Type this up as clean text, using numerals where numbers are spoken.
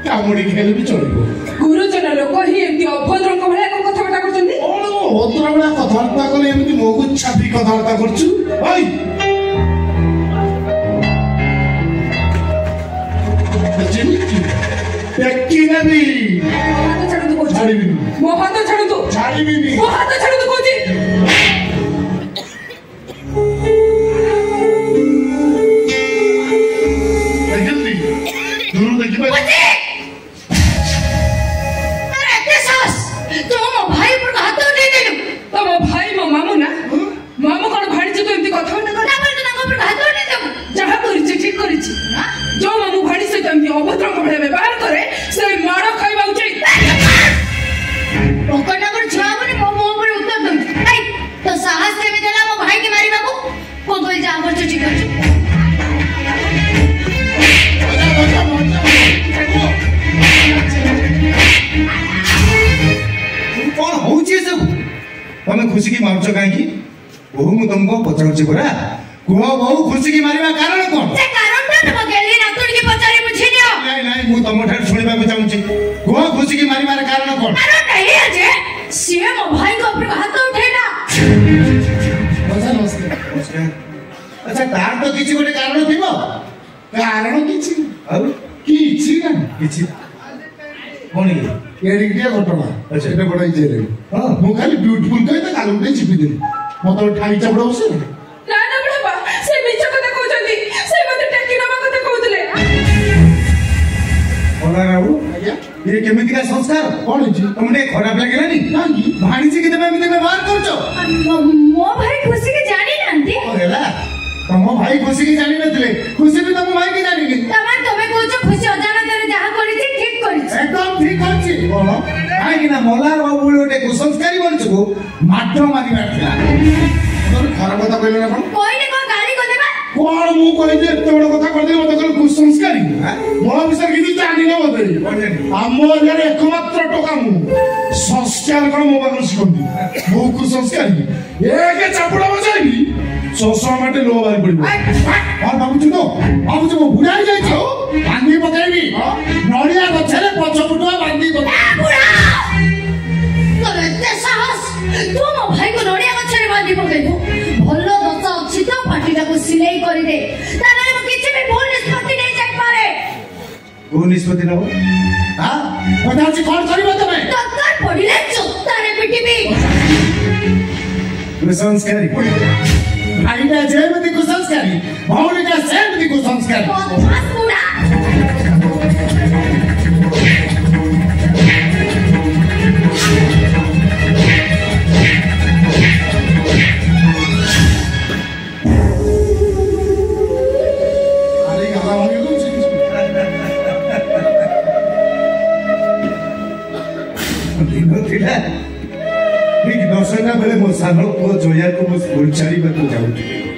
कामुड़ी खेल भी चलो गुरुजन लोक ही एमती अभद्र भाई कथबार्ता कर अभद्र भाई कथबार्ता कले एमती मोगु छापी कथबार्ता करछु ओई टेक्की नबी हाथ छाड़ दो छाड़ीबी मो हाथ छाड़ दो छाड़ीबी मो हाथ छाड़ दो कोजी देखली दूर देखिबा जो मामू भाड़ी से अभद्र भाई व्यवहार करे से माड़ खाइबा उचित ओकनगर छाबने मो मो पर उत्तर दम आई तो साहस केमे देला मो भाई के मारी बाबू को कोई जा कर ठीक कर कौन होची सब तमे खुशी की मारछ काहे की बहु मु तुमको पचाउछि परा कुआ बहु खुशी की मारिबा कारण कोन से कारण त म गेली रातुड़ के पचारी बुझी दियो नहीं नहीं मु तम ठार सुनिबा को चाहूछि कुआ खुशी की मारिबार कारण कोन कारण नहीं है जे से मो भाई को ऊपर हाथ उठेला नमस्कार अच्छा तार तो किछि गोटे कारण थिबो कारण किछि अब किछि ना किछि कोन ये एडिटिया घटना अच्छा एटा बडाई जेले हां मु खाली ब्यूटीफुल कहि त कालु उठे चिपी देली मत ठाई चबड़ बसे ना ना बड़बा से मिछ कथा कहउछंती से मते टेकी नबा कथा कहउतले ओला राऊ आज्ञा ये केमिति का संस्कार कोन छि तुमने खराब लागेलानी नाही भाणीजी के तमे व्यवहार करछो मो भाई खुशी के जानी नांती ओला तम भाई खुशी की जानी नथिले खुशी भी तम भाई की जानी नी तमार तमे कहउछ खुशी अजाना तरे जहा करिछि ठीक करिछि एकदम ठीक अछि बोलो काहे कि ना मोलार बाबू गोटे कुसंस्कारी बनछु मात्र मारी मारथिला तोर खराब कथा कहले ना कोन कोई ने को गाली को देबा कोन मु कहि दे एते बड़ कथा कर दे मत कहल कुसंस्कारी मोला विषय किछि जानि न बदे हमो घर एकमात्र टोका मु संस्कार कोन मो बागर सिखंदी मु कुसंस्कारी एके चापुड़ा बजाइबी सोसो माटे लो बारी पड़िबो और बाबू तो बुढ़ाई जाई छो बांधी पकाइबी नडिया गछरे पछपुटवा बांधी बुढ़ा तोरे ते साहस तू मो भाई को नडिया गछरे बांधी पकेबो भलो दस अछि तो पाटीटा को सिलाई करि दे तारे मो किछि भी भूल निष्पत्ति नहीं जाई पारे वो निष्पत्ति न हो हां पदाची कोन करबो तमे दरकार पड़िले चोत्तारे पिटिबी कुसंस्कारी भाईटा जेमति कुसंस्कारी भौरीटा सेमति कुसंस्कारी बदमाश बुढ़ा अरे गला भागे तुम दिन थिला ठीक दर्शना बेले मो सानो को जोया को मो स्कूल छाड़ी बतो जाउठी